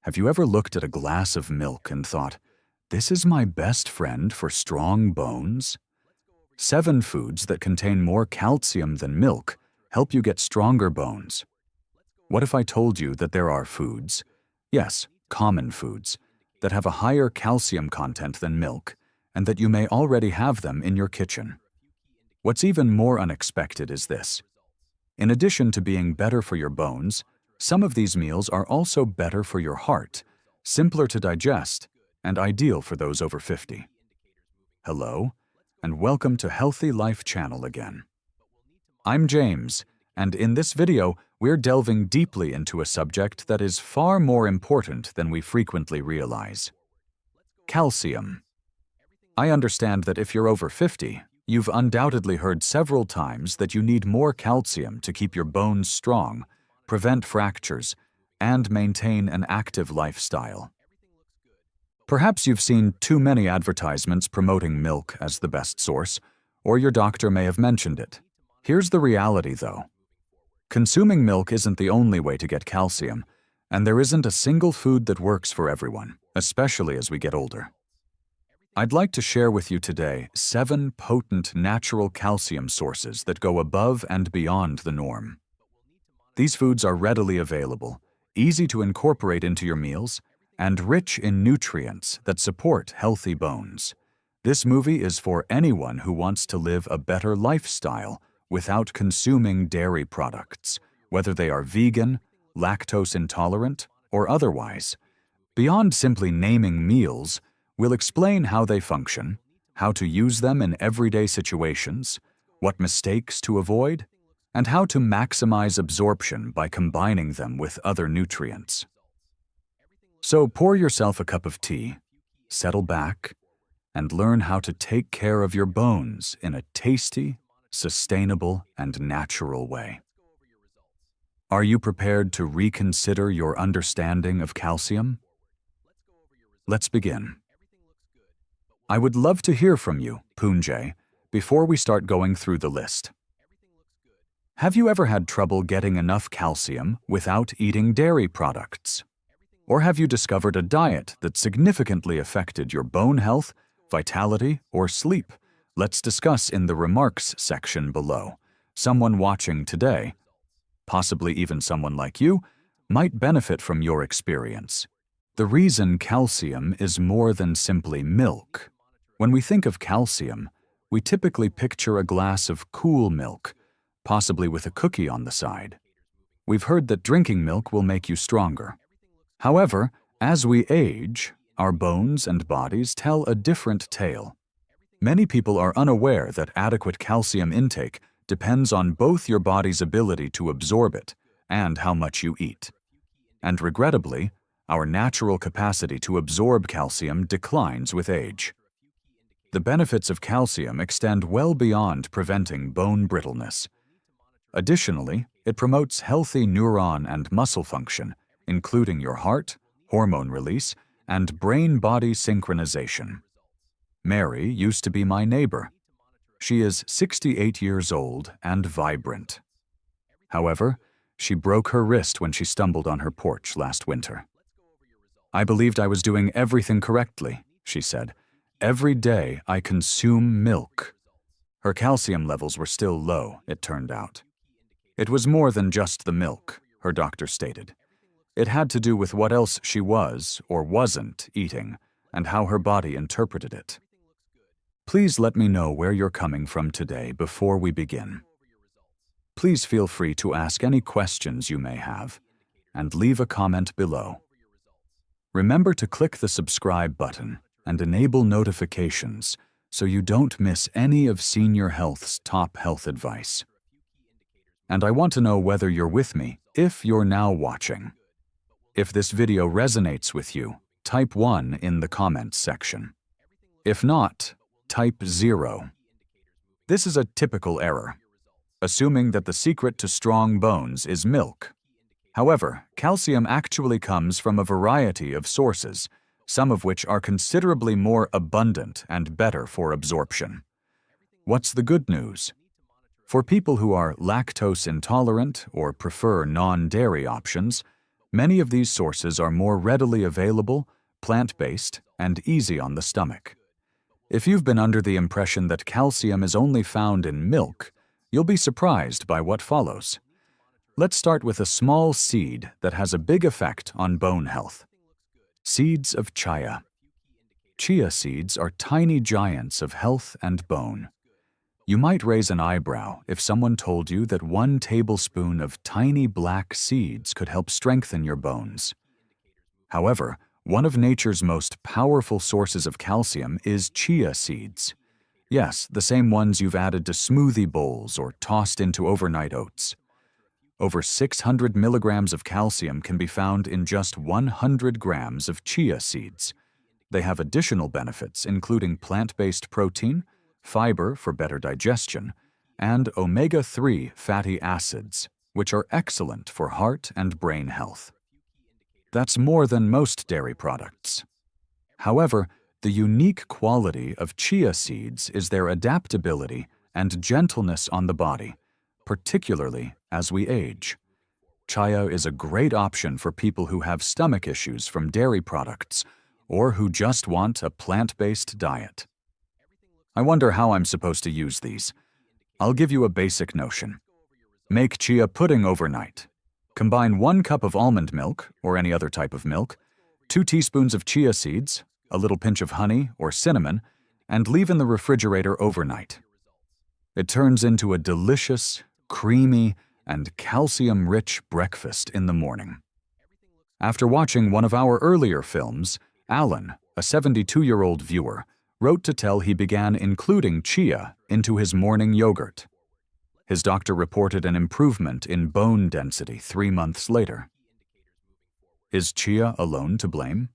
Have you ever looked at a glass of milk and thought, this is my best friend for strong bones? 7 foods that contain more calcium than milk help you get stronger bones. What if I told you that there are foods, yes, common foods, that have a higher calcium content than milk, and that you may already have them in your kitchen? What's even more unexpected is this. In addition to being better for your bones, some of these meals are also better for your heart, simpler to digest, and ideal for those over 50. Hello, and welcome to Healthy Life Channel again. I'm James, and in this video, we're delving deeply into a subject that is far more important than we frequently realize. Calcium. I understand that if you're over 50, you've undoubtedly heard several times that you need more calcium to keep your bones strong, prevent fractures, and maintain an active lifestyle. Perhaps you've seen too many advertisements promoting milk as the best source, or your doctor may have mentioned it. Here's the reality, though. Consuming milk isn't the only way to get calcium, and there isn't a single food that works for everyone, especially as we get older. I'd like to share with you today 7 potent natural calcium sources that go above and beyond the norm. These foods are readily available, easy to incorporate into your meals, and rich in nutrients that support healthy bones. This movie is for anyone who wants to live a better lifestyle without consuming dairy products, whether they are vegan, lactose intolerant, or otherwise. Beyond simply naming meals, we'll explain how they function, how to use them in everyday situations, what mistakes to avoid, and how to maximize absorption by combining them with other nutrients. So pour yourself a cup of tea, settle back, and learn how to take care of your bones in a tasty, sustainable, and natural way. Are you prepared to reconsider your understanding of calcium? Let's begin. I would love to hear from you, Poonjay, before we start going through the list. Have you ever had trouble getting enough calcium without eating dairy products? Or have you discovered a diet that significantly affected your bone health, vitality, or sleep? Let's discuss in the remarks section below. Someone watching today, possibly even someone like you, might benefit from your experience. The reason calcium is more than simply milk. When we think of calcium, we typically picture a glass of cool milk, possibly with a cookie on the side. We've heard that drinking milk will make you stronger. However, as we age, our bones and bodies tell a different tale. Many people are unaware that adequate calcium intake depends on both your body's ability to absorb it and how much you eat. And regrettably, our natural capacity to absorb calcium declines with age. The benefits of calcium extend well beyond preventing bone brittleness. Additionally, it promotes healthy neuron and muscle function, including your heart, hormone release, and brain-body synchronization. Mary used to be my neighbor. She is 68 years old and vibrant. However, she broke her wrist when she stumbled on her porch last winter. I believed I was doing everything correctly, she said. Every day I consume milk. Her calcium levels were still low, it turned out. It was more than just the milk, her doctor stated. It had to do with what else she was or wasn't eating and how her body interpreted it. Please let me know where you're coming from today before we begin. Please feel free to ask any questions you may have and leave a comment below. Remember to click the subscribe button and enable notifications so you don't miss any of Senior Health's top health advice. And I want to know whether you're with me if you're now watching. If this video resonates with you, type 1 in the comments section. If not, type 0. This is a typical error, assuming that the secret to strong bones is milk. However, calcium actually comes from a variety of sources, some of which are considerably more abundant and better for absorption. What's the good news? For people who are lactose intolerant or prefer non-dairy options, Many of these sources are more readily available, plant-based, and easy on the stomach. If you've been under the impression that calcium is only found in milk, you'll be surprised by what follows. Let's start with a small seed that has a big effect on bone health. Seeds of chia. Chia seeds are tiny giants of health and bone. You might raise an eyebrow if someone told you that 1 tablespoon of tiny black seeds could help strengthen your bones. However, one of nature's most powerful sources of calcium is chia seeds. Yes, the same ones you've added to smoothie bowls or tossed into overnight oats. Over 600 milligrams of calcium can be found in just 100 grams of chia seeds. They have additional benefits, including plant-based protein, fiber for better digestion, and omega-3 fatty acids, which are excellent for heart and brain health. That's more than most dairy products. However, the unique quality of chia seeds is their adaptability and gentleness on the body, particularly as we age. Chia is a great option for people who have stomach issues from dairy products or who just want a plant-based diet. I wonder how I'm supposed to use these. I'll give you a basic notion. Make chia pudding overnight. Combine 1 cup of almond milk, or any other type of milk, 2 teaspoons of chia seeds, a little pinch of honey or cinnamon, and leave in the refrigerator overnight. It turns into a delicious, creamy, and calcium-rich breakfast in the morning. After watching one of our earlier films, Alan, a 72-year-old viewer, wrote to tell he began including chia into his morning yogurt. His doctor reported an improvement in bone density 3 months later. Is chia alone to blame?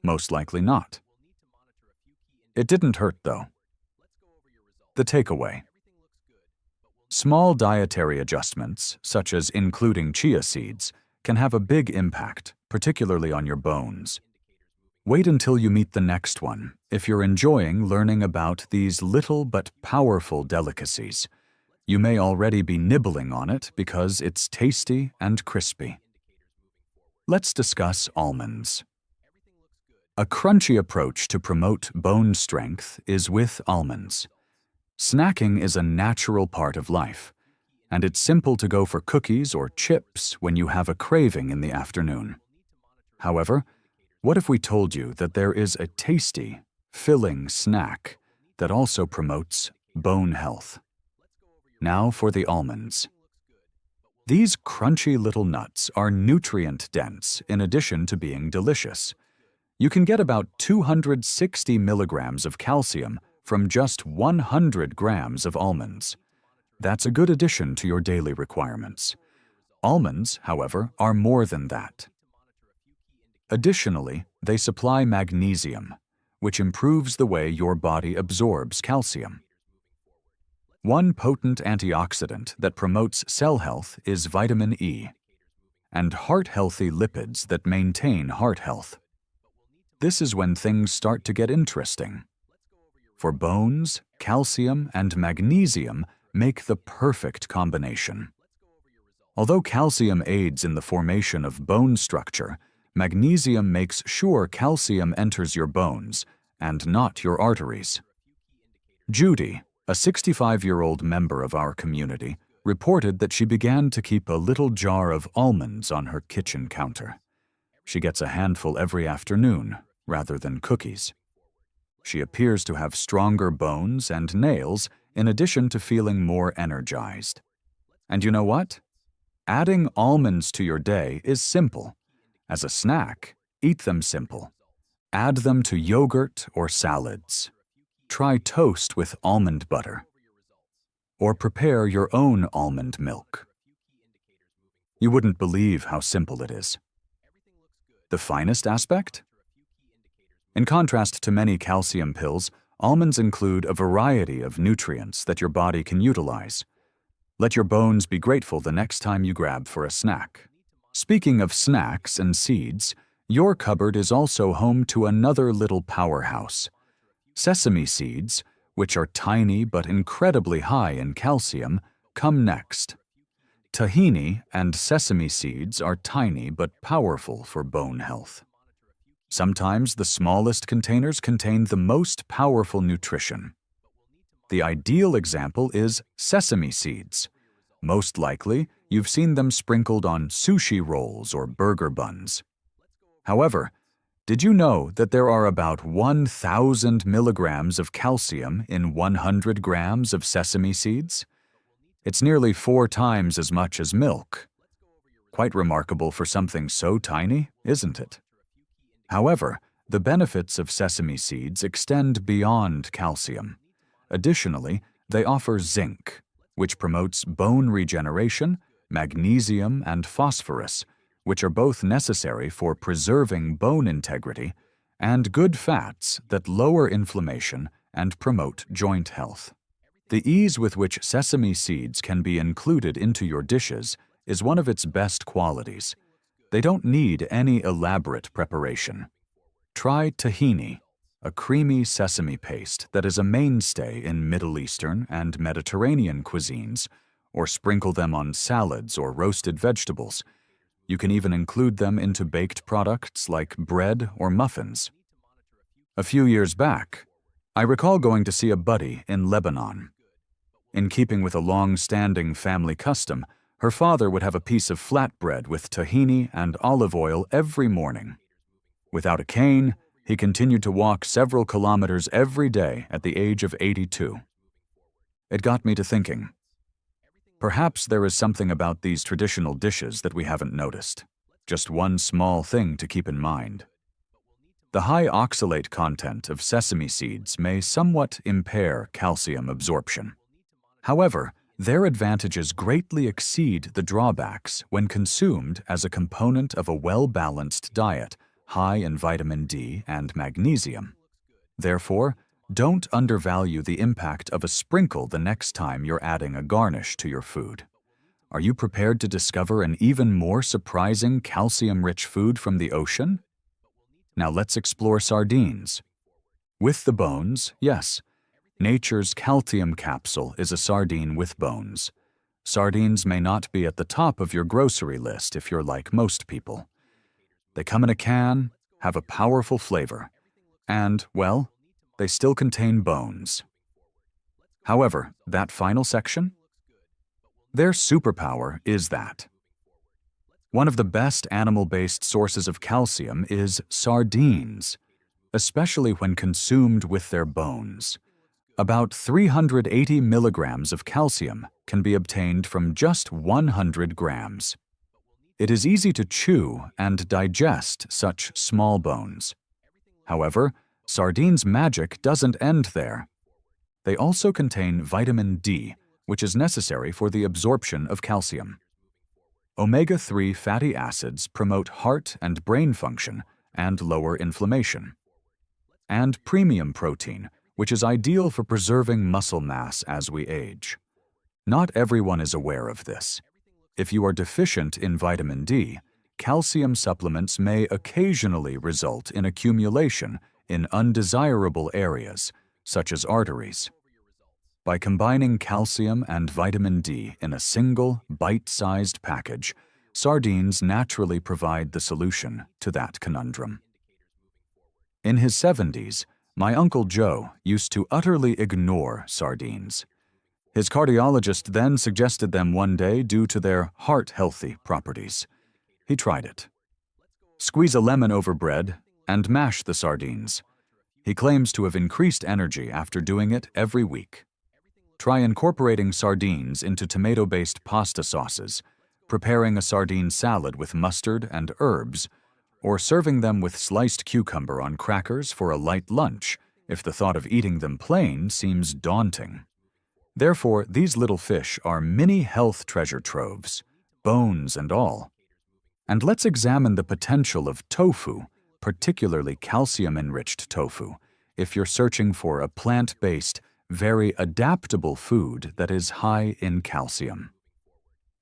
Most likely not. It didn't hurt, though. The takeaway. Small dietary adjustments, such as including chia seeds, can have a big impact, particularly on your bones. Wait until you meet the next one if you're enjoying learning about these little but powerful delicacies. You may already be nibbling on it because it's tasty and crispy. Let's discuss almonds. A crunchy approach to promote bone strength is with almonds. Snacking is a natural part of life, and it's simple to go for cookies or chips when you have a craving in the afternoon. However, what if we told you that there is a tasty, filling snack that also promotes bone health? Now for the almonds. These crunchy little nuts are nutrient-dense in addition to being delicious. You can get about 260 milligrams of calcium from just 100 grams of almonds. That's a good addition to your daily requirements. Almonds, however, are more than that. Additionally, they supply magnesium, which improves the way your body absorbs calcium. One potent antioxidant that promotes cell health is vitamin E, and heart-healthy lipids that maintain heart health. This is when things start to get interesting. For bones, calcium and magnesium make the perfect combination. Although calcium aids in the formation of bone structure, magnesium makes sure calcium enters your bones and not your arteries. Judy, a 65-year-old member of our community, reported that she began to keep a little jar of almonds on her kitchen counter. She gets a handful every afternoon, rather than cookies. She appears to have stronger bones and nails in addition to feeling more energized. And you know what? Adding almonds to your day is simple. As a snack, eat them simple. Add them to yogurt or salads. Try toast with almond butter. Or prepare your own almond milk. You wouldn't believe how simple it is. The finest aspect? In contrast to many calcium pills, almonds include a variety of nutrients that your body can utilize. Let your bones be grateful the next time you grab for a snack. Speaking of snacks and seeds, your cupboard is also home to another little powerhouse. Sesame seeds, which are tiny but incredibly high in calcium, come next. Tahini and sesame seeds are tiny but powerful for bone health. Sometimes the smallest containers contain the most powerful nutrition. The ideal example is sesame seeds. Most likely, you've seen them sprinkled on sushi rolls or burger buns. However, did you know that there are about 1,000 milligrams of calcium in 100 grams of sesame seeds? It's nearly 4 times as much as milk. Quite remarkable for something so tiny, isn't it? However, the benefits of sesame seeds extend beyond calcium. Additionally, they offer zinc, which promotes bone regeneration, magnesium, and phosphorus, which are both necessary for preserving bone integrity, and good fats that lower inflammation and promote joint health. The ease with which sesame seeds can be included into your dishes is one of its best qualities. They don't need any elaborate preparation. Try tahini, a creamy sesame paste that is a mainstay in Middle Eastern and Mediterranean cuisines, or sprinkle them on salads or roasted vegetables. You can even include them into baked products like bread or muffins. A few years back, I recall going to see a buddy in Lebanon. In keeping with a long-standing family custom, her father would have a piece of flatbread with tahini and olive oil every morning. Without a cane, he continued to walk several kilometers every day at the age of 82. It got me to thinking. Perhaps there is something about these traditional dishes that we haven't noticed. Just one small thing to keep in mind. The high oxalate content of sesame seeds may somewhat impair calcium absorption. However, their advantages greatly exceed the drawbacks when consumed as a component of a well-balanced diet high in vitamin D and magnesium. Therefore, don't undervalue the impact of a sprinkle the next time you're adding a garnish to your food. Are you prepared to discover an even more surprising calcium-rich food from the ocean? Now let's explore sardines. With the bones, yes. Nature's calcium capsule is a sardine with bones. Sardines may not be at the top of your grocery list if you're like most people. They come in a can, have a powerful flavor, and, well, they still contain bones. However, that final section? Their superpower is that. One of the best animal-based sources of calcium is sardines, especially when consumed with their bones. About 380 milligrams of calcium can be obtained from just 100 grams. It is easy to chew and digest such small bones. However, sardines' magic doesn't end there. They also contain vitamin D, which is necessary for the absorption of calcium. Omega-3 fatty acids promote heart and brain function and lower inflammation. And premium protein, which is ideal for preserving muscle mass as we age. Not everyone is aware of this. If you are deficient in vitamin D, calcium supplements may occasionally result in accumulation in undesirable areas, such as arteries. By combining calcium and vitamin D in a single, bite-sized package, sardines naturally provide the solution to that conundrum. In his 70s, my Uncle Joe used to utterly ignore sardines. His cardiologist then suggested them one day due to their heart-healthy properties. He tried it. Squeeze a lemon over bread and mash the sardines. He claims to have increased energy after doing it every week. Try incorporating sardines into tomato-based pasta sauces, preparing a sardine salad with mustard and herbs, or serving them with sliced cucumber on crackers for a light lunch if the thought of eating them plain seems daunting. Therefore, these little fish are mini health treasure troves, bones and all. And let's examine the potential of tofu, particularly calcium-enriched tofu, if you're searching for a plant-based, very adaptable food that is high in calcium.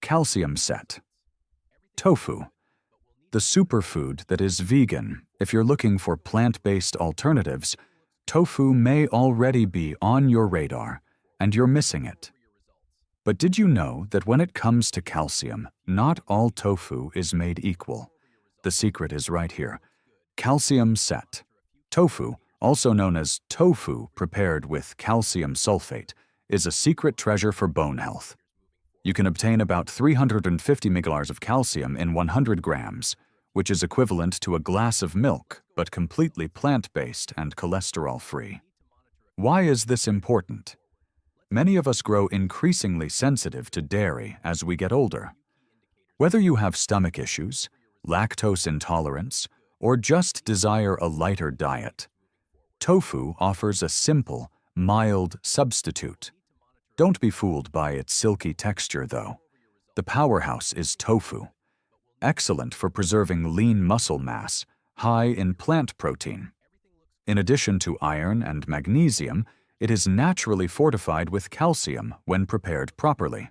Calcium set. Tofu. The superfood that is vegan. If you're looking for plant-based alternatives, tofu may already be on your radar, and you're missing it. But did you know that when it comes to calcium, not all tofu is made equal? The secret is right here. Calcium set. Tofu, also known as tofu prepared with calcium sulfate, is a secret treasure for bone health. You can obtain about 350 mg of calcium in 100 grams, which is equivalent to a glass of milk, but completely plant-based and cholesterol-free. Why is this important? Many of us grow increasingly sensitive to dairy as we get older. Whether you have stomach issues, lactose intolerance, or just desire a lighter diet, tofu offers a simple, mild substitute. Don't be fooled by its silky texture, though. The powerhouse is tofu. Excellent for preserving lean muscle mass, high in plant protein. In addition to iron and magnesium, it is naturally fortified with calcium when prepared properly.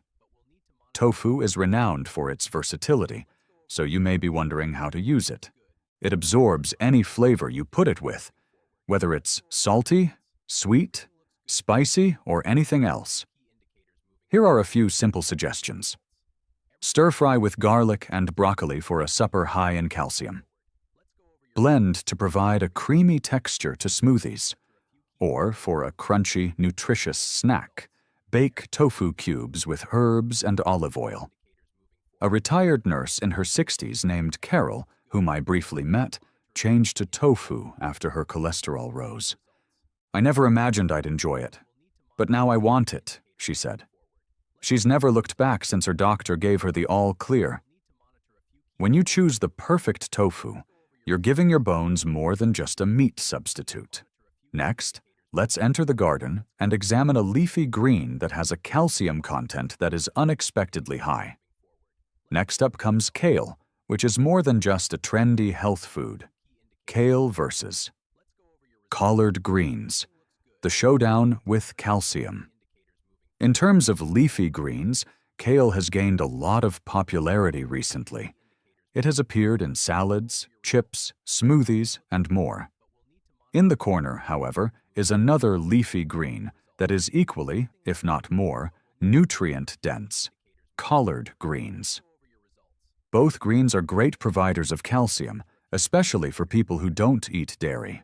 Tofu is renowned for its versatility, so you may be wondering how to use it. It absorbs any flavor you put it with, whether it's salty, sweet, spicy, or anything else. Here are a few simple suggestions. Stir-fry with garlic and broccoli for a supper high in calcium. Blend to provide a creamy texture to smoothies. Or, for a crunchy, nutritious snack, bake tofu cubes with herbs and olive oil. A retired nurse in her 60s named Carol, whom I briefly met, changed to tofu after her cholesterol rose. "I never imagined I'd enjoy it, but now I want it," she said. She's never looked back since her doctor gave her the all clear. When you choose the perfect tofu, you're giving your bones more than just a meat substitute. Next, let's enter the garden and examine a leafy green that has a calcium content that is unexpectedly high. Next up comes kale, which is more than just a trendy health food. Kale versus collard greens, the showdown with calcium. In terms of leafy greens, kale has gained a lot of popularity recently. It has appeared in salads, chips, smoothies, and more. In the corner, however, is another leafy green that is equally, if not more, nutrient-dense: collard greens. Both greens are great providers of calcium, especially for people who don't eat dairy.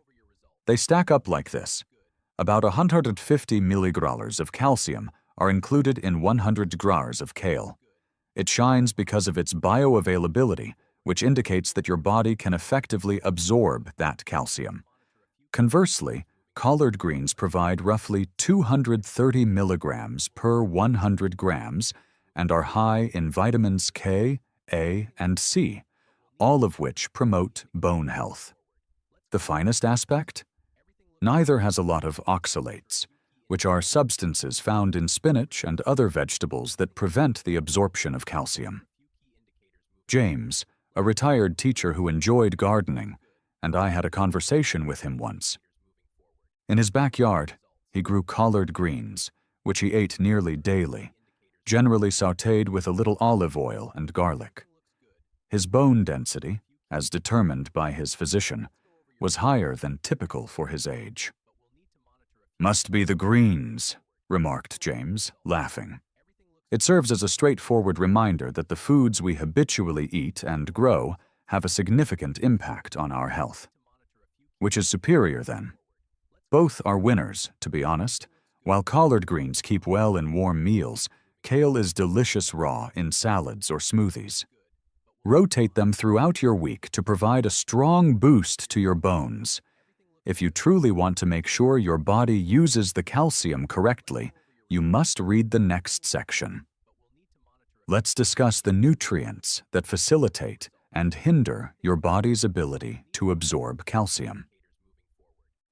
They stack up like this. About 150 milligrams of calcium are included in 100 grams of kale. It shines because of its bioavailability, which indicates that your body can effectively absorb that calcium. Conversely, collard greens provide roughly 230 milligrams per 100 grams and are high in vitamins K, A, and C, all of which promote bone health. The finest aspect? Neither has a lot of oxalates, which are substances found in spinach and other vegetables that prevent the absorption of calcium. James, a retired teacher who enjoyed gardening, and I had a conversation with him once. In his backyard, he grew collard greens, which he ate nearly daily, generally sautéed with a little olive oil and garlic. His bone density, as determined by his physician, was higher than typical for his age. "Must be the greens," remarked James, laughing. It serves as a straightforward reminder that the foods we habitually eat and grow have a significant impact on our health. Which is superior, then? Both are winners, to be honest. While collard greens keep well in warm meals, kale is delicious raw in salads or smoothies. Rotate them throughout your week to provide a strong boost to your bones. If you truly want to make sure your body uses the calcium correctly, you must read the next section. Let's discuss the nutrients that facilitate and hinder your body's ability to absorb calcium.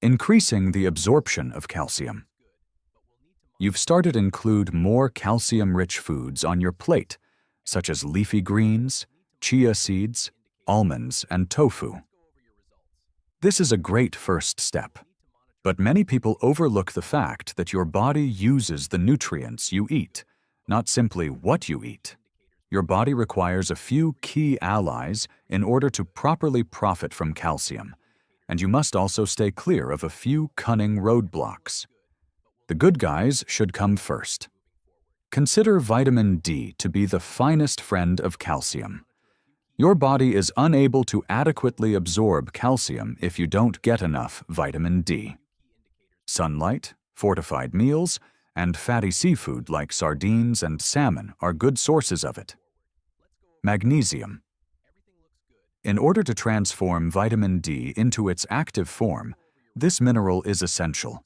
Increasing the absorption of calcium. You've started to include more calcium-rich foods on your plate, such as leafy greens, chia seeds, almonds, and tofu. This is a great first step, but many people overlook the fact that your body uses the nutrients you eat, not simply what you eat. Your body requires a few key allies in order to properly profit from calcium, and you must also stay clear of a few cunning roadblocks. The good guys should come first. Consider vitamin D to be the finest friend of calcium. Your body is unable to adequately absorb calcium if you don't get enough vitamin D. Sunlight, fortified meals, and fatty seafood like sardines and salmon are good sources of it. Magnesium. In order to transform vitamin D into its active form, this mineral is essential.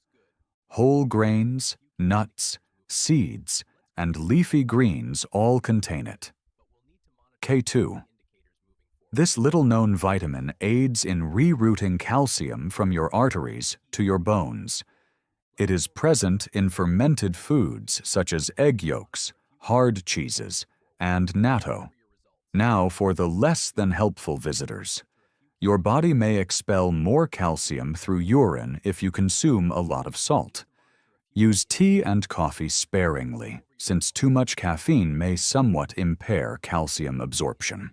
Whole grains, nuts, seeds, and leafy greens all contain it. K2. This little-known vitamin aids in rerouting calcium from your arteries to your bones. It is present in fermented foods such as egg yolks, hard cheeses, and natto. Now for the less than helpful visitors. Your body may expel more calcium through urine if you consume a lot of salt. Use tea and coffee sparingly, since too much caffeine may somewhat impair calcium absorption.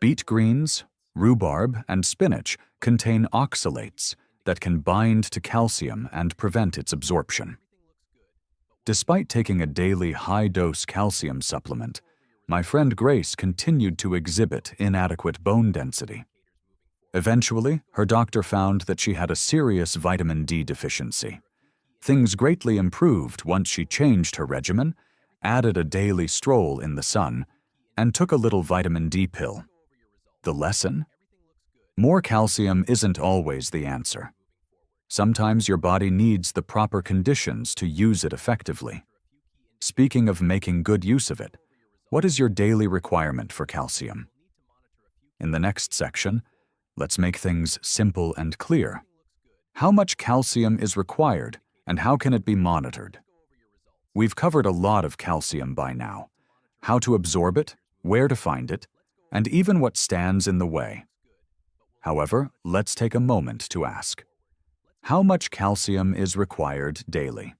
Beet greens, rhubarb, and spinach contain oxalates that can bind to calcium and prevent its absorption. Despite taking a daily high-dose calcium supplement, my friend Grace continued to exhibit inadequate bone density. Eventually, her doctor found that she had a serious vitamin D deficiency. Things greatly improved once she changed her regimen, added a daily stroll in the sun, and took a little vitamin D pill. The lesson? More calcium isn't always the answer. Sometimes your body needs the proper conditions to use it effectively. Speaking of making good use of it, what is your daily requirement for calcium? In the next section, let's make things simple and clear. How much calcium is required, and how can it be monitored? We've covered a lot of calcium by now. How to absorb it, where to find it, and even what stands in the way. However, let's take a moment to ask, how much calcium is required daily?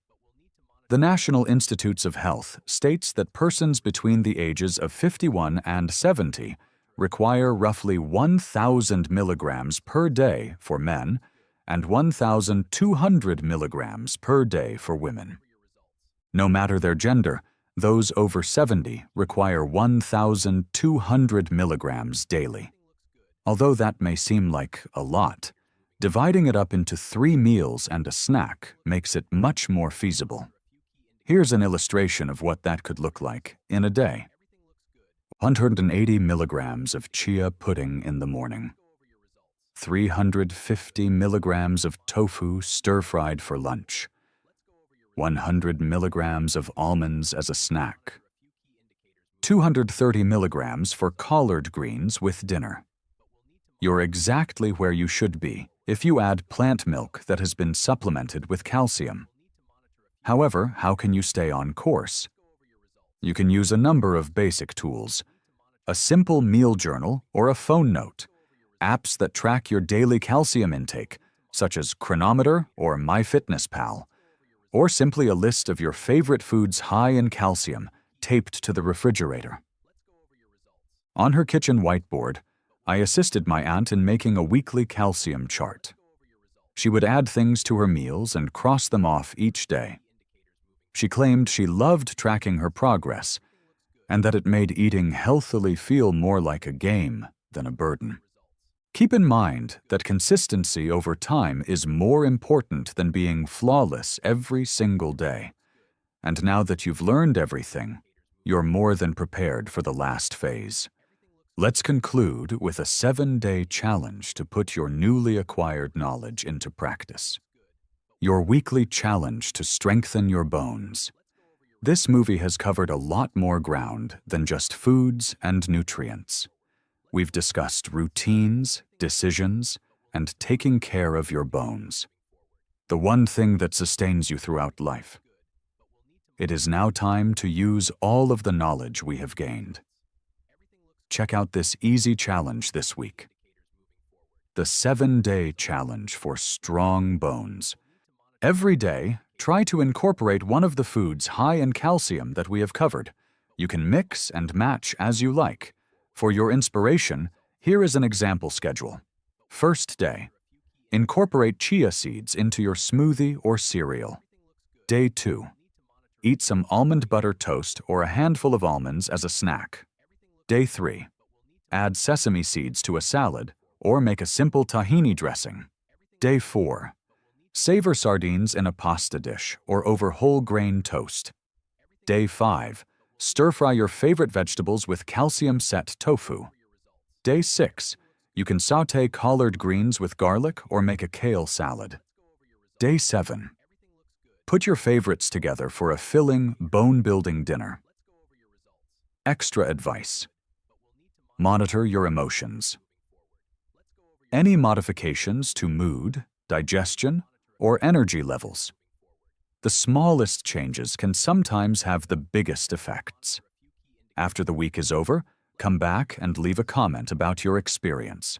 The National Institutes of Health states that persons between the ages of 51 and 70 require roughly 1,000 milligrams per day for men and 1,200 milligrams per day for women. No matter their gender, those over 70 require 1,200 milligrams daily. Although that may seem like a lot, dividing it up into 3 meals and a snack makes it much more feasible. Here's an illustration of what that could look like in a day. 180 milligrams of chia pudding in the morning. 350 milligrams of tofu stir-fried for lunch. 100 milligrams of almonds as a snack. 230 milligrams for collard greens with dinner. You're exactly where you should be if you add plant milk that has been supplemented with calcium. However, how can you stay on course? You can use a number of basic tools. A simple meal journal or a phone note. Apps that track your daily calcium intake, such as Chronometer or MyFitnessPal. Or simply a list of your favorite foods high in calcium taped to the refrigerator. On her kitchen whiteboard, I assisted my aunt in making a weekly calcium chart. She would add things to her meals and cross them off each day. She claimed she loved tracking her progress and that it made eating healthily feel more like a game than a burden. Keep in mind that consistency over time is more important than being flawless every single day. And now that you've learned everything, you're more than prepared for the last phase. Let's conclude with a 7-day challenge to put your newly acquired knowledge into practice. Your weekly challenge to strengthen your bones. This movie has covered a lot more ground than just foods and nutrients. We've discussed routines, decisions, and taking care of your bones. The one thing that sustains you throughout life. It is now time to use all of the knowledge we have gained. Check out this easy challenge this week. The 7-day challenge for strong bones. Every day, try to incorporate one of the foods high in calcium that we have covered. You can mix and match as you like. For your inspiration, here is an example schedule. First day, incorporate chia seeds into your smoothie or cereal. Day 2, Eat some almond butter toast or a handful of almonds as a snack. Day 3. Add sesame seeds to a salad or make a simple tahini dressing. Day 4. Savor sardines in a pasta dish or over whole grain toast. Day 5. Stir-fry your favorite vegetables with calcium-set tofu. Day 6. You can sauté collard greens with garlic or make a kale salad. Day 7. Put your favorites together for a filling, bone-building dinner. Extra advice. Monitor your emotions. Any modifications to mood, digestion, or energy levels. The smallest changes can sometimes have the biggest effects. After the week is over, come back and leave a comment about your experience.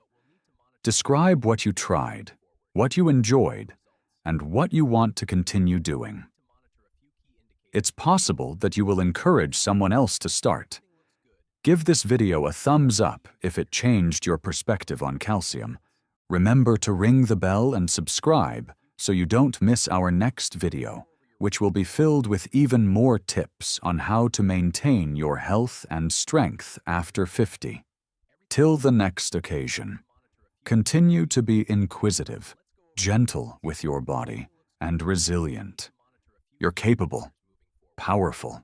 Describe what you tried, what you enjoyed, and what you want to continue doing. It's possible that you will encourage someone else to start. Give this video a thumbs up if it changed your perspective on calcium. Remember to ring the bell and subscribe so you don't miss our next video, which will be filled with even more tips on how to maintain your health and strength after 50. Till the next occasion, continue to be inquisitive, gentle with your body, and resilient. You're capable, powerful,